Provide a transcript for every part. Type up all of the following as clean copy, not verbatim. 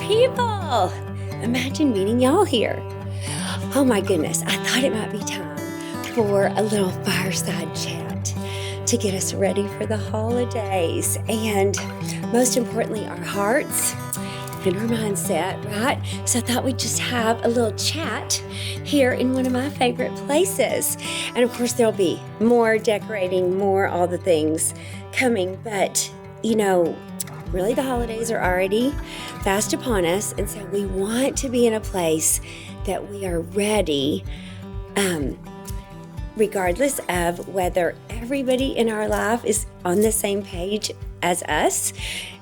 people. Imagine meeting y'all here. Oh my goodness, I thought it might be time for a little fireside chat to get us ready for the holidays and most importantly, our hearts and our mindset, right? So I thought we'd just have a little chat here in one of my favorite places. And of course, there'll be more decorating, more all the things coming, but really the holidays are already fast upon us. And so we want to be in a place that we are ready, regardless of whether everybody in our life is on the same page as us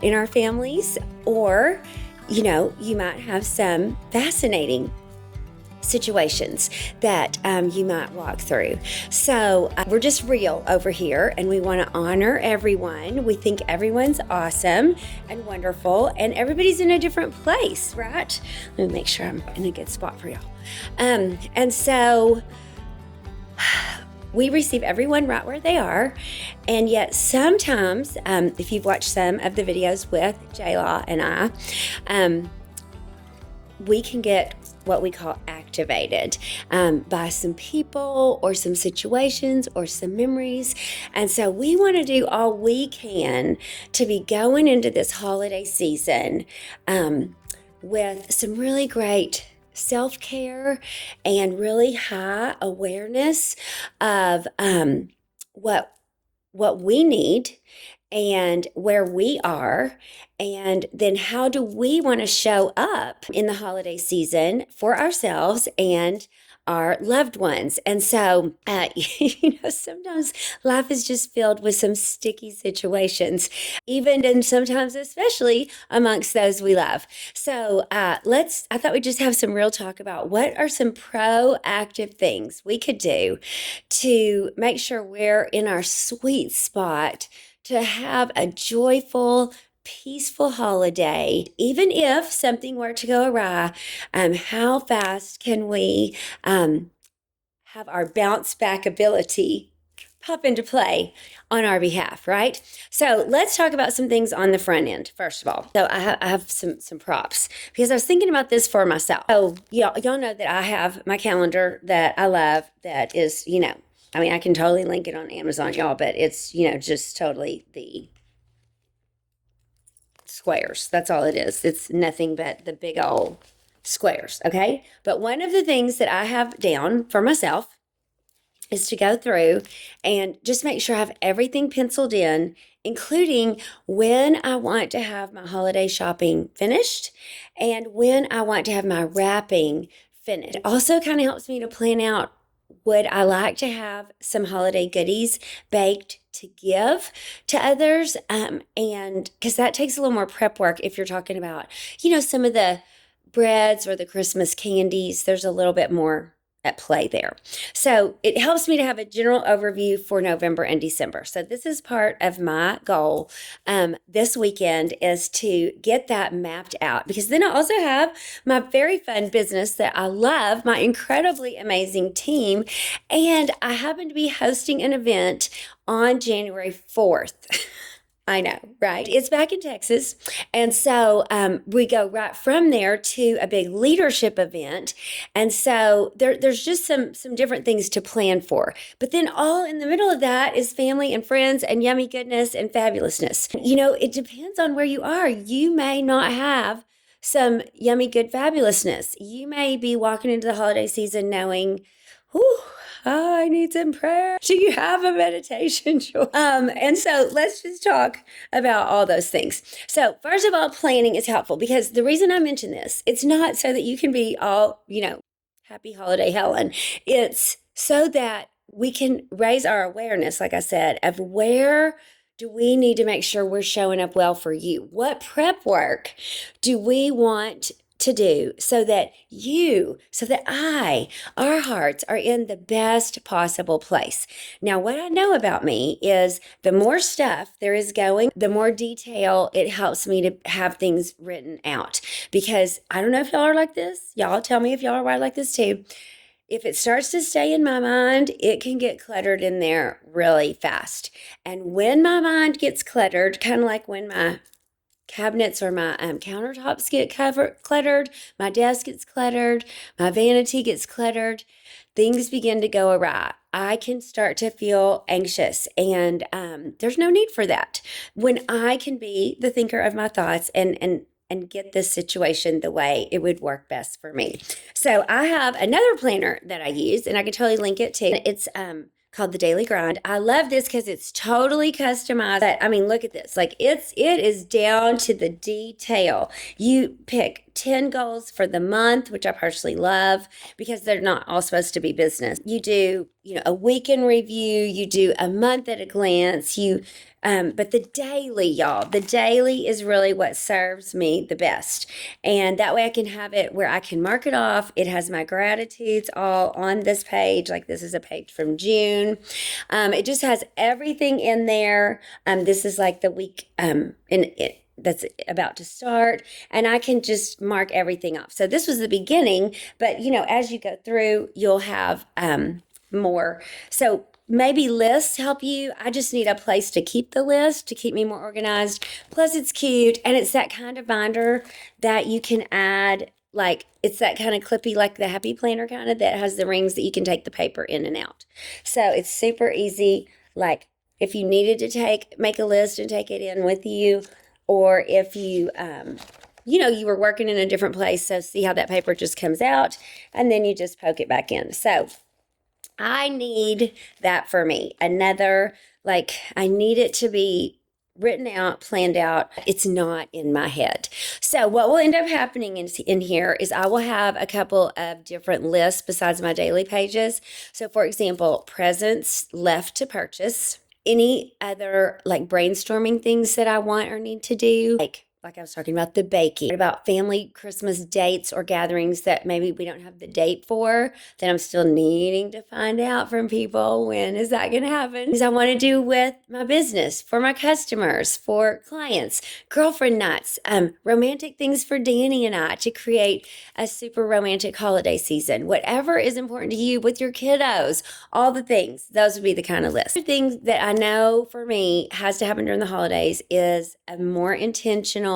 in our families, or, you might have some fascinating situations that you might walk through. So we're just real over here, and we want to honor everyone. We think everyone's awesome and wonderful, and everybody's in a different place, right? Let me make sure I'm in a good spot for y'all. And so we receive everyone right where they are, and yet sometimes, if you've watched some of the videos with J-Law and I, we can get what we call activated by some people or some situations or some memories. And so we want to do all we can to be going into this holiday season with some really great self-care and really high awareness of what we need and where we are, and then how do we want to show up in the holiday season for ourselves and our loved ones. And so, sometimes life is just filled with some sticky situations, even and sometimes especially amongst those we love. So I thought we'd just have some real talk about what are some proactive things we could do to make sure we're in our sweet spot to have a joyful, peaceful holiday. Even if something were to go awry, how fast can we have our bounce back ability pop into play on our behalf, right? So let's talk about some things on the front end, first of all. So I have some props because I was thinking about this for myself. So y'all know that I have my calendar that I love that is, I can totally link it on Amazon, y'all, but it's, just totally the squares. That's all it is. It's nothing but the big old squares, okay? But one of the things that I have down for myself is to go through and just make sure I have everything penciled in, including when I want to have my holiday shopping finished and when I want to have my wrapping finished. It also kind of helps me to plan out, would I like to have some holiday goodies baked to give to others? And because that takes a little more prep work if you're talking about, some of the breads or the Christmas candies, there's a little bit more at play there. So it helps me to have a general overview for November and December. So this is part of my goal this weekend, is to get that mapped out, because then I also have my very fun business that I love, my incredibly amazing team, and I happen to be hosting an event on January 4th. I know, right? It's back in Texas. And so we go right from there to a big leadership event. And so there's just some different things to plan for. But then all in the middle of that is family and friends and yummy goodness and fabulousness. It depends on where you are. You may not have some yummy good fabulousness. You may be walking into the holiday season knowing, whew, I need some prayer. Do you have a meditation? And so let's just talk about all those things. So first of all, planning is helpful, because the reason I mention this, it's not so that you can be all, happy holiday Helen. It's so that we can raise our awareness, like I said, of where do we need to make sure we're showing up well for you? What prep work do we want to do so that our hearts are in the best possible place? Now, what I know about me is the more stuff there is going, the more detail it helps me to have things written out. Because I don't know if y'all are like this. Y'all tell me if y'all are like this too. If it starts to stay in my mind, it can get cluttered in there really fast. And when my mind gets cluttered, kind of like when my cabinets or my countertops get cluttered, my desk gets cluttered, my vanity gets cluttered, things begin to go awry. I can start to feel anxious, and there's no need for that. When I can be the thinker of my thoughts and get this situation the way it would work best for me. So I have another planner that I use, and I can totally link it too. It's called the Daily Grind. I love this because it's totally customized. But I mean, look at this. Like it is down to the detail. You pick 10 goals for the month, which I personally love because they're not all supposed to be business. You do, a weekend review, you do a month at a glance, but the daily, y'all, the daily is really what serves me the best. And that way I can have it where I can mark it off. It has my gratitudes all on this page. Like this is a page from June. It just has everything in there. This is like the week that's about to start, and I can just mark everything off. So this was the beginning, but as you go through, you'll have more. So maybe lists help you. I just need a place to keep the list to keep me more organized. Plus it's cute, and it's that kind of binder that you can add, like it's that kind of clippy, like the Happy Planner kind of, that has the rings that you can take the paper in and out. So it's super easy. Like if you needed to make a list and take it in with you, or if you you were working in a different place, so see how that paper just comes out, and then you just poke it back in. So I need that for me. I need it to be written out, planned out. It's not in my head. So what will end up happening in here is I will have a couple of different lists besides my daily pages. So for example, presents left to purchase, any other like brainstorming things that I want or need to do, like I was talking about the baking, about family Christmas dates or gatherings that maybe we don't have the date for, that I'm still needing to find out from people. When is that going to happen? Because I want to do with my business, for my customers, for clients, girlfriend nights, romantic things for Danny and I to create a super romantic holiday season. Whatever is important to you with your kiddos, all the things, those would be the kind of list. The thing that I know for me has to happen during the holidays is a more intentional,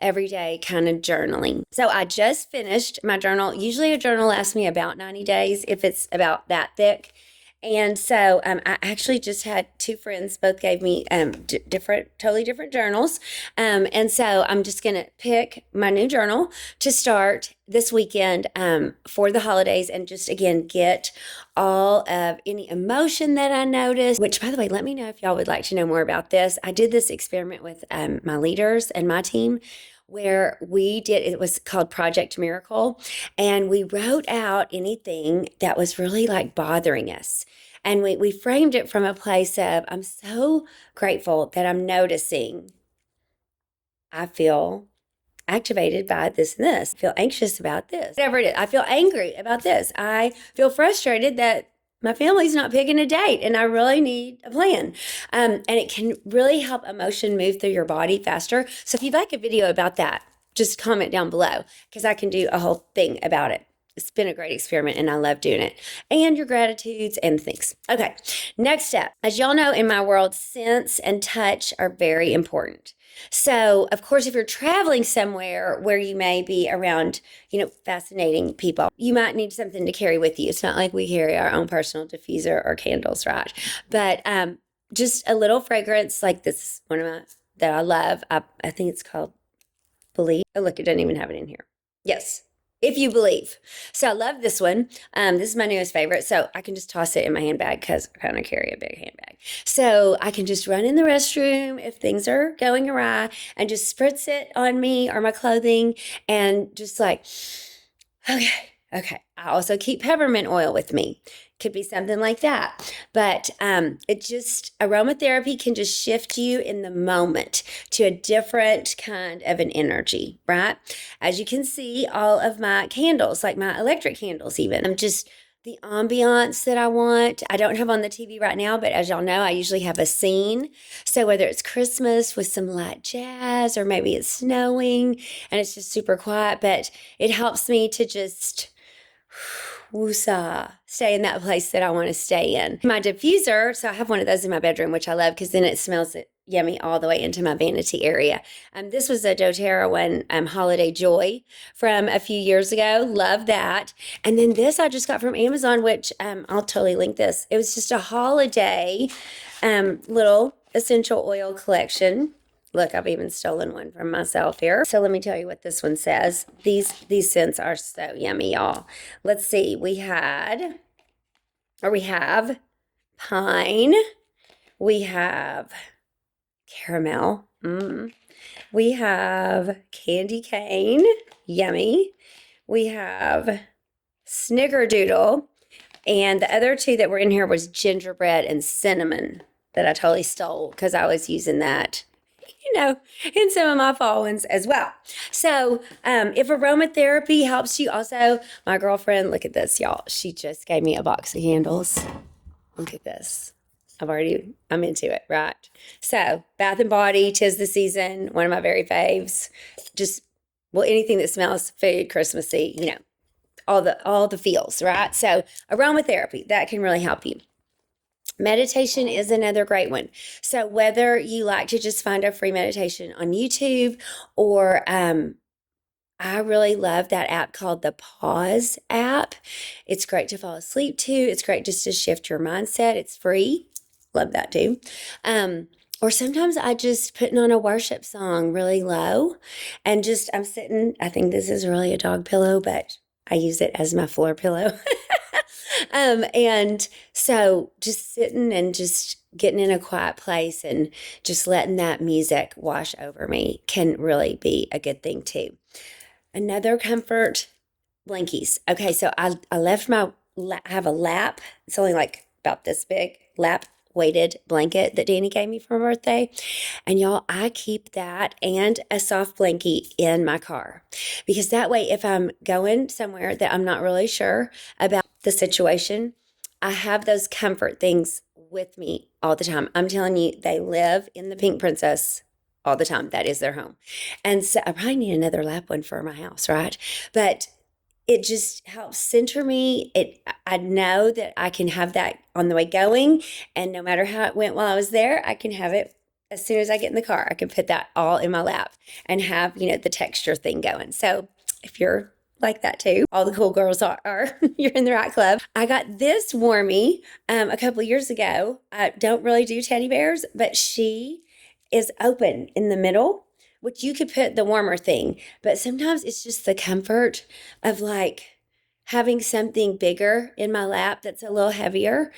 everyday kind of journaling. So I just finished my journal. Usually a journal lasts me about 90 days if it's about that thick. And so I actually just had two friends, both gave me totally different journals. And so I'm just going to pick my new journal to start this weekend for the holidays, and just, again, get all of any emotion that I noticed, which, by the way, let me know if y'all would like to know more about this. I did this experiment with my leaders and my team, where it was called Project Miracle, and we wrote out anything that was really like bothering us. And we framed it from a place of, I'm so grateful that I'm noticing I feel activated by this and this. I feel anxious about this. Whatever it is. I feel angry about this. I feel frustrated that my family's not picking a date and I really need a plan. And it can really help emotion move through your body faster. So if you'd like a video about that, just comment down below, because I can do a whole thing about it. It's been a great experiment and I love doing it. And your gratitudes and things. Okay, next step. As y'all know, in my world, sense and touch are very important. So, of course, if you're traveling somewhere where you may be around, fascinating people, you might need something to carry with you. It's not like we carry our own personal diffuser or candles, right? But just a little fragrance, like this is one of my that I love. I think it's called Believe. Oh, look, it doesn't even have it in here. Yes. If You Believe. So I love this one. This is my newest favorite. So I can just toss it in my handbag because I kind of carry a big handbag. So I can just run in the restroom if things are going awry and just spritz it on me or my clothing and just like, okay. I also keep peppermint oil with me. Could be something like that. But aromatherapy can just shift you in the moment to a different kind of an energy, right? As you can see, all of my candles, like my electric candles even, I'm just the ambiance that I want. I don't have on the TV right now, but as y'all know, I usually have a scene. So whether it's Christmas with some light jazz, or maybe it's snowing and it's just super quiet, but it helps me to just woosah, stay in that place that I want to stay in. My diffuser, so I have one of those in my bedroom, which I love because then it smells it, yummy all the way into my vanity area. This was a doTERRA one, Holiday Joy from a few years ago. Love that. And then this I just got from Amazon, which I'll totally link this. It was just a holiday little essential oil collection. Look, I've even stolen one from myself here. So let me tell you what this one says. These scents are so yummy, y'all. Let's see. We have pine. We have caramel. We have candy cane. Yummy. We have snickerdoodle. And the other two that were in here was gingerbread and cinnamon that I totally stole because I was using that, in some of my fall ones as well. So if aromatherapy helps you also, my girlfriend, look at this, y'all. She just gave me a box of candles. Look at this. I'm into it, right? So Bath and Body, 'tis the season, one of my very faves. Anything that smells food, Christmassy, all the feels, right? So aromatherapy, that can really help you. Meditation is another great one. So whether you like to just find a free meditation on YouTube or I really love that app called the Pause app. It's great to fall asleep to. It's great just to shift your mindset. It's free. Love that too. Or sometimes I just putting on a worship song really low and I'm sitting, I think this is really a dog pillow, but I use it as my floor pillow. And so just sitting and just getting in a quiet place and just letting that music wash over me can really be a good thing too. Another comfort, blankies. Okay, so I have a lap. It's only like about this big lap weighted blanket that Danny gave me for my birthday. And y'all, I keep that and a soft blankie in my car because that way, if I'm going somewhere that I'm not really sure about the situation, I have those comfort things with me all the time. I'm telling you, they live in the Pink Princess all the time. That is their home. And so I probably need another lap one for my house, right? But it just helps center me. I know that I can have that on the way going. And no matter how it went while I was there, I can have it as soon as I get in the car. I can put that all in my lap and have, the texture thing going. So if you're like that too, all the cool girls are you're in the right club. I got this warmie a couple of years ago. I don't really do teddy bears, but she is open in the middle, which you could put the warmer thing, but sometimes it's just the comfort of like having something bigger in my lap that's a little heavier.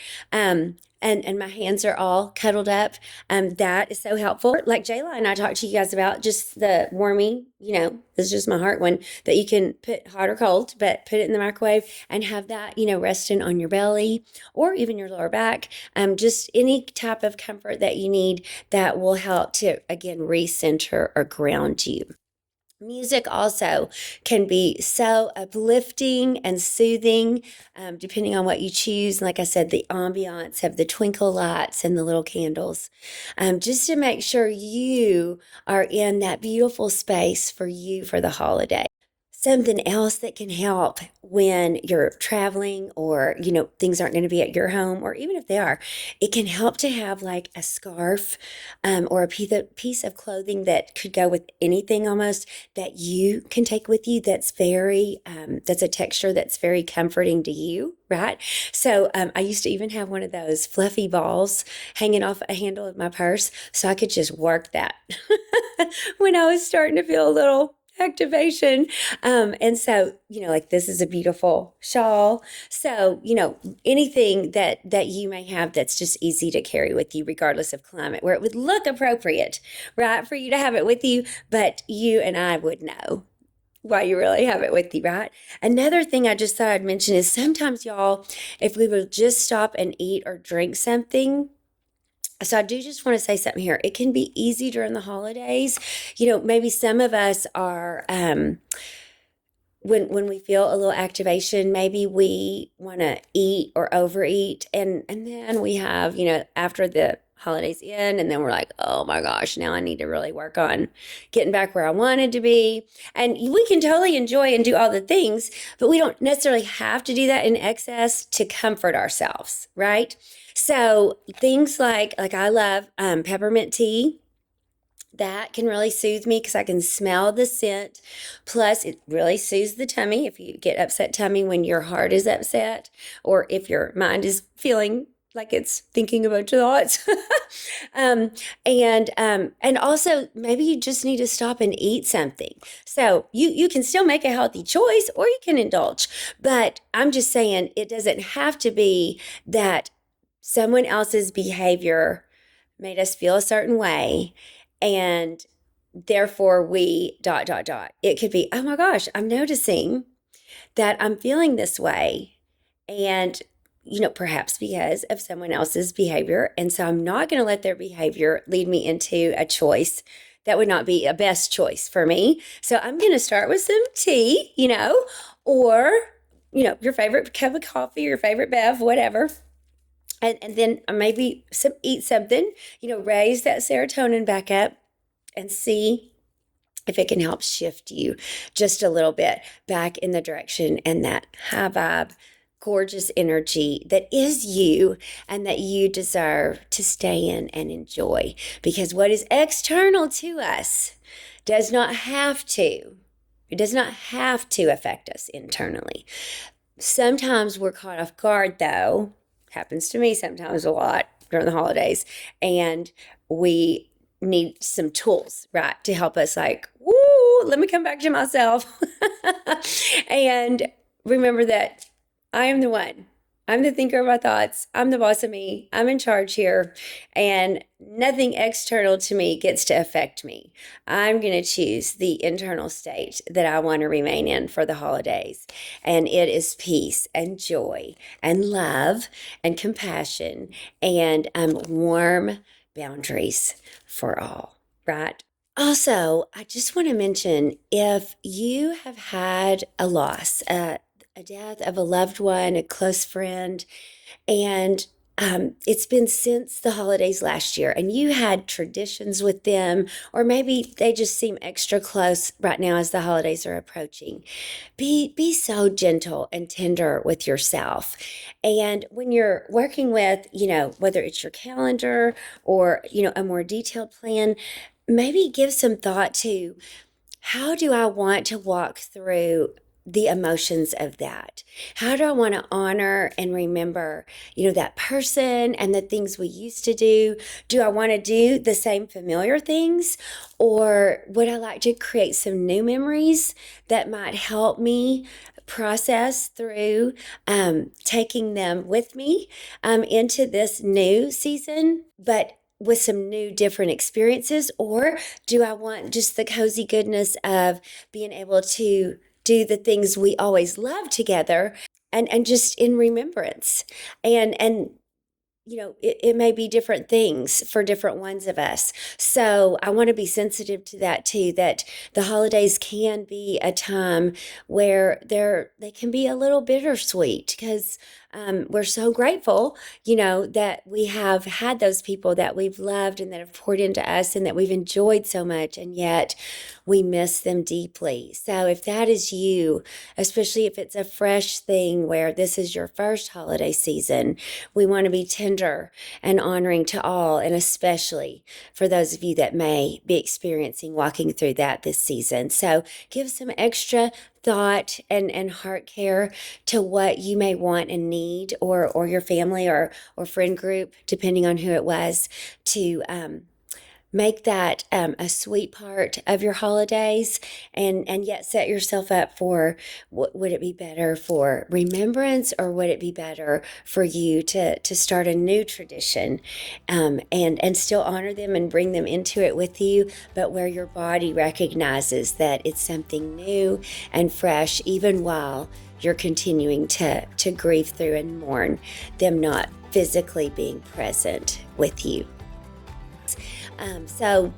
And my hands are all cuddled up. That is so helpful. Like Jayla and I talked to you guys about just the warming, this is just my heart one that you can put hot or cold, but put it in the microwave and have that, resting on your belly or even your lower back. Just any type of comfort that you need that will help to, again, recenter or ground you. Music also can be so uplifting and soothing, depending on what you choose. Like I said, the ambiance of the twinkle lights and the little candles, just to make sure you are in that beautiful space for you for the holiday. Something else that can help when you're traveling or, things aren't going to be at your home, or even if they are, it can help to have like a scarf or a piece of clothing that could go with anything almost that you can take with you that's that's a texture that's very comforting to you, right? So I used to even have one of those fluffy balls hanging off a handle of my purse so I could just work that when I was starting to feel a little activation. And so, like this is a beautiful shawl. So, anything that you may have that's just easy to carry with you, regardless of climate, where it would look appropriate, right, for you to have it with you, but you and I would know why you really have it with you, right? Another thing I just thought I'd mention is sometimes, y'all, if we would just stop and eat or drink something. So I do just want to say something here. It can be easy during the holidays. Maybe some of us are, when we feel a little activation, maybe we want to eat or overeat. And then we have, after the holidays end, and then we're like, oh my gosh, now I need to really work on getting back where I wanted to be. And we can totally enjoy and do all the things, but we don't necessarily have to do that in excess to comfort ourselves, right? So things like I love peppermint tea. That can really soothe me because I can smell the scent. Plus, it really soothes the tummy if you get upset tummy when your heart is upset or if your mind is feeling like it's thinking a bunch of thoughts. And also maybe you just need to stop and eat something. So you can still make a healthy choice or you can indulge. But I'm just saying it doesn't have to be that someone else's behavior made us feel a certain way and therefore we ... It could be, oh my gosh, I'm noticing that I'm feeling this way. And, perhaps because of someone else's behavior. And so I'm not going to let their behavior lead me into a choice that would not be a best choice for me. So I'm going to start with some tea, or, your favorite cup of coffee, your favorite bev, whatever. And then maybe eat something, raise that serotonin back up and see if it can help shift you just a little bit back in the direction and that high vibe, gorgeous energy that is you and that you deserve to stay in and enjoy. Because what is external to us does not have to. It does not have to affect us internally. Sometimes we're caught off guard, though. Happens to me sometimes a lot during the holidays. And we need some tools, right, to help us let me come back to myself. And remember that I am the one. I'm the thinker of my thoughts. I'm the boss of me. I'm in charge here. And nothing external to me gets to affect me. I'm going to choose the internal state that I want to remain in for the holidays. And it is peace and joy and love and compassion and warm boundaries for all, right? Also, I just want to mention if you have had a loss, a death of a loved one, a close friend, and it's been since the holidays last year, and you had traditions with them, or maybe they just seem extra close right now as the holidays are approaching. Be so gentle and tender with yourself. And when you're working with, whether it's your calendar or, a more detailed plan, maybe give some thought to how do I want to walk through the emotions of that? How do I want to honor and remember, that person and the things we used to do? Do I want to do the same familiar things? Or would I like to create some new memories that might help me process through taking them with me into this new season, but with some new different experiences? Or do I want just the cozy goodness of being able to do the things we always loved together and just in remembrance? And it may be different things for different ones of us. So I want to be sensitive to that too, that the holidays can be a time where they can be a little bittersweet because we're so grateful, that we have had those people that we've loved and that have poured into us and that we've enjoyed so much, and yet we miss them deeply. So if that is you, especially if it's a fresh thing where this is your first holiday season, we want to be tender and honoring to all, and especially for those of you that may be experiencing walking through that this season. So give some extra thought and heart care to what you may want and need, or your family or friend group, depending on who it was, to make that a sweet part of your holidays, and yet set yourself up for would it be better for remembrance, or would it be better for you to start a new tradition and still honor them and bring them into it with you, but where your body recognizes that it's something new and fresh, even while you're continuing to grieve through and mourn them not physically being present with you. So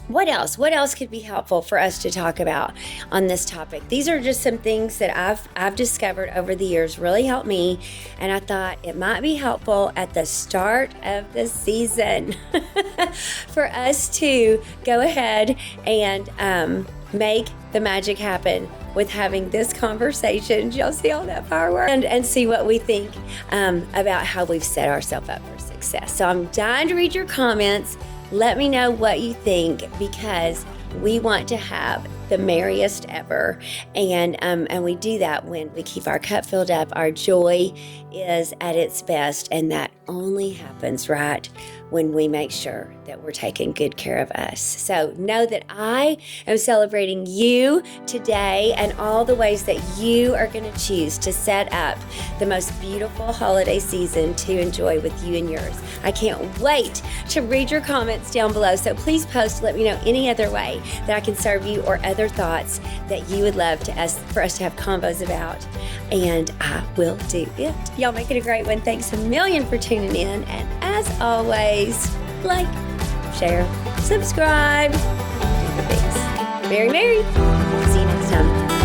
what else? What else could be helpful for us to talk about on this topic? These are just some things that I've discovered over the years really helped me, and I thought it might be helpful at the start of the season for us to go ahead and make the magic happen with having this conversation. Y'all see all that firework? And see what we think about how we've set ourselves up for success. So I'm dying to read your comments. Let me know what you think, because we want to have the merriest ever. And we do that when we keep our cup filled up. Our joy is at its best. And that only happens, right, when we make sure that we're taking good care of us. So know that I am celebrating you today and all the ways that you are going to choose to set up the most beautiful holiday season to enjoy with you and yours. I can't wait to read your comments down below. So please post, let me know any other way that I can serve you or other thoughts that you would love for us to have combos about. And I will do it. Y'all make it a great one. Thanks a million for tuning in. And as always, like, share, subscribe. Thanks. Merry, Merry. See you next time.